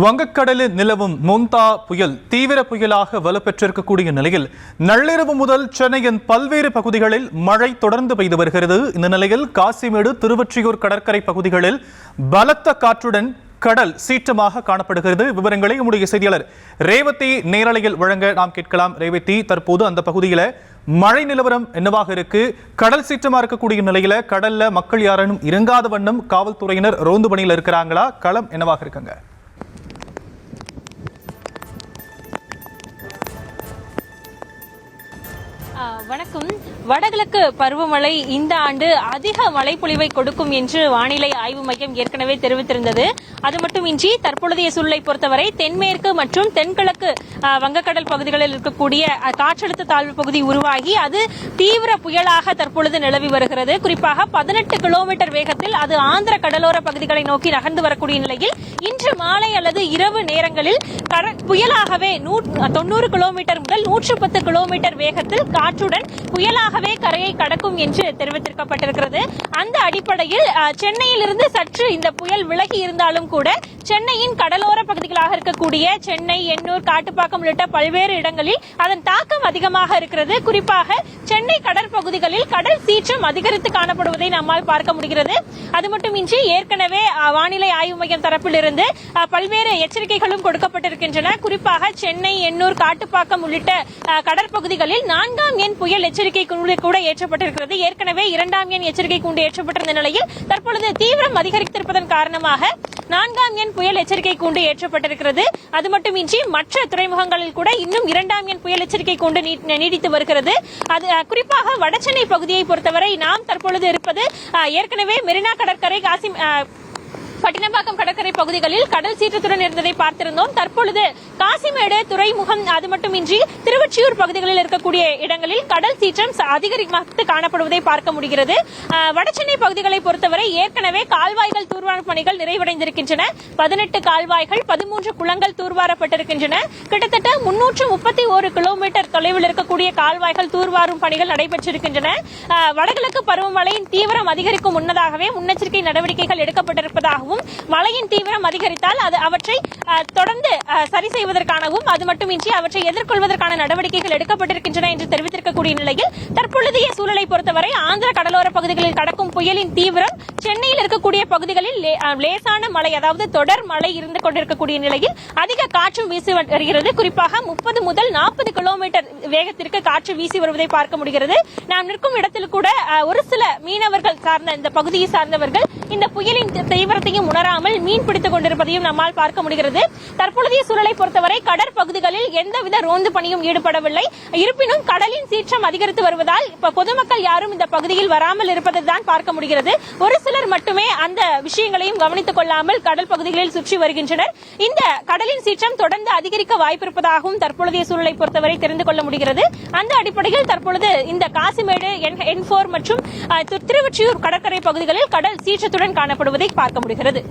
வங்கக்கடலில் நிலவும் மோந்தா புயல் தீவிர புயலாக வலுப்பெற்றிருக்கக்கூடிய நிலையில் நள்ளிரவு முதல் சென்னையின் பல்வேறு பகுதிகளில் மழை தொடர்ந்து பெய்து வருகிறது. இந்த நிலையில் காசிமேடு, திருவொற்றியூர் கடற்கரை பகுதிகளில் பலத்த காற்றுடன் கடல் சீற்றமாக காணப்படுகிறது. விவரங்களை நம்முடைய செய்தியாளர் ரேவதி நேரலையில் வழங்க நாம் கேட்கலாம். ரேவதி, தற்போது அந்த பகுதியில மழை நிலவரம் என்னவாக இருக்கு? கடல் சீற்றமா இருக்கக்கூடிய நிலையில கடல்ல மக்கள் யாரும் இறங்காத வண்ணம் காவல்துறையினர் ரோந்து பணியில் இருக்கிறாங்களா? களம் என்னவாக இருக்குங்க? வணக்கம். வடகிழக்கு பருவமழை இந்த ஆண்டு அதிக மழைப்பொழிவை கொடுக்கும் என்று வானிலை ஆய்வு மையம் ஏற்கனவே தெரிவித்திருந்தது. அது மட்டுமின்றி தற்பொழுதைய சூழலை பொறுத்தவரை தென்மேற்கு மற்றும் தென்கிழக்கு வங்கக்கடல் பகுதிகளில் இருக்கக்கூடிய காற்றழுத்த தாழ்வு பகுதி உருவாகி அது தீவிர புயலாக தற்பொழுது நிலவி வருகிறது. குறிப்பாக 18 கிலோமீட்டர் வேகத்தில் அது ஆந்திர கடலோர பகுதிகளை நோக்கி நகர்ந்து வரக்கூடிய நிலையில் இன்று மாலை அல்லது இரவு நேரங்களில் புயலாகவே 90 கிலோமீட்டர் முதல் 110 கிலோமீட்டர் வேகத்தில் காற்றுடன் புயலாகவே கரையை கடக்கும் என்று தெரிவித்திருக்கப்பட்டிருக்கிறது. அந்த அடிப்படையில் சென்னையிலிருந்து சற்று இந்த புயல் விலகி இருந்தாலும் கூட சென்னையின் கடலோர பகுதிகளாக இருக்கக்கூடிய சென்னை, எண்ணூர், காட்டுப்பாக்கம் உள்ளிட்ட பல்வேறு இடங்களில் அதன் தாக்கம் அதிகமாக இருக்கிறது. குறிப்பாக சென்னை கடற்பகுதிகளில் கடல் சீற்றம் அதிகரித்து காணப்படுவதை நம்மால் பார்க்க முடிகிறது. அது மட்டுமின்றி ஏற்கனவே வானிலை ஆய்வு மையம் தரப்பில் இருந்து பல்வேறு எச்சரிக்கைகளும் கொடுக்கப்பட்டிருக்கின்றன. குறிப்பாக சென்னை, எண்ணூர், காட்டுப்பாக்கம் உள்ளிட்ட கடற்பகுதிகளில் 4ஆம் எண் புயல் எச்சரிக்கை கூட ஏற்றப்பட்டிருக்கிறது. ஏற்கனவே 2ஆம் எண் எச்சரிக்கை கூண்டு ஏற்றப்பட்டிருந்த நிலையில் தற்பொழுது தீவிரம் அதிகரித்திருப்பதன் காரணமாக 4ஆம் எண் புயல் எச்சரிக்கை கூண்டு ஏற்றப்பட்டிருக்கிறது. அது மட்டுமின்றி மற்ற துறைமுகங்களில் கூட இன்னும் 2ஆம் எண் புயல் எச்சரிக்கை கூண்டு நீடித்து வருகிறது. அது குறிப்பாக வடசென்னை பகுதியை பொறுத்தவரை நாம் தற்பொழுது இருப்பது ஏற்கனவே மெரினா கடற்கரை, பட்டினப்பாக்கம் கடற்கரை பகுதிகளில் கடல் சீற்றத்துடன் இருந்ததை பார்த்திருந்தோம். தற்பொழுது காசிமேடு, துறைமுகம், அது மட்டுமின்றி திருவொற்றியூர் பகுதிகளில் இருக்கக்கூடிய இடங்களில் கடல் சீற்றம் அதிகரித்து காணப்படுவதை பார்க்க முடிகிறது. வடசென்னை பகுதிகளை பொறுத்தவரை ஏற்கனவே கால்வாய்கள் தூர்வாரும் பணிகள் நிறைவடைந்திருக்கின்றன. 18 கால்வாய்கள், 13 குளங்கள் தூர்வாரப்பட்டிருக்கின்றன. கிட்டத்தட்ட 331 கிலோமீட்டர் தொலைவில் இருக்கக்கூடிய கால்வாய்கள் தூர்வாரும் பணிகள் நடைபெற்றிருக்கின்றன. வடகிழக்கு பருவமழையின் தீவிரம் அதிகரிக்கும் முன்னதாகவே முன்னெச்சரிக்கை நடவடிக்கைகள் எடுக்கப்பட்டிருப்பதாகவும், மழையின் தீவிரம் அதிகரித்தால் அவற்றை தொடர்ந்து சரி செய்வதற்கானவும், அது மட்டுமின்றி அவற்றை எதிர்கொள்வதற்கான நடவடிக்கைகள் எடுக்கப்பட்டிருக்கின்றன என்று தெரிவித்திருக்கக்கூடிய நிலையில் தற்பொழுதைய சூழலை பொறுத்தவரை ஆந்திர கடலோர பகுதிகளில் கடக்கும் புயலின் தீவிரம் சென்னையில் இருக்கக்கூடிய பகுதிகளில் லேசான மழை, அதாவது தொடர் மழை இருந்து கொண்டிருக்கக்கூடிய நிலையில் அதிக காற்று வீசி வருகிறது. குறிப்பாக 30 முதல் 40 கிலோமீட்டர் வேகத்திற்கு காற்று வீசி வருவதை பார்க்க முடிகிறது. நாம் நிற்கும் இடத்தில் கூட ஒரு சில மீனவர்கள் சார்ந்த இந்த பகுதியை சார்ந்தவர்கள் இந்த புயலின் தீவிரத்தையும் உணராமல் மீன் பிடித்துக் கொண்டிருப்பதையும் நம்மால் பார்க்க முடிகிறது. தற்பொழுதைய சூழலை பொறுத்தவரை கடற்பகுதிகளில் எந்தவித ரோந்து பணியும் ஈடுபடவில்லை. இருப்பினும் கடலின் சீற்றம் அதிகரித்து வருவதால் பொதுமக்கள் யாரும் இந்த பகுதியில் வராமல் இருப்பதைத்தான் பார்க்க முடிகிறது. ஒரு சிலர் மட்டுமே அந்த விஷயங்களையும் கவனித்துக் கொள்ளாமல் கடல் பகுதிகளில் சுற்றி வருகின்றனர். இந்த கடலின் சீற்றம் தொடர்ந்து அதிகரிக்க வாய்ப்பிருப்பதாகவும் தற்பொழுதைய சூழலை பொறுத்தவரை தெரிந்து கொள்ள முடிகிறது. அந்த அடிப்படையில் தற்பொழுது இந்த காசிமேடு, N4 மற்றும் திருவொற்றியூர் கடற்கரை பகுதிகளில் கடல் சீற்றத்துடன் காணப்படுவதை பார்க்க முடிகிறது.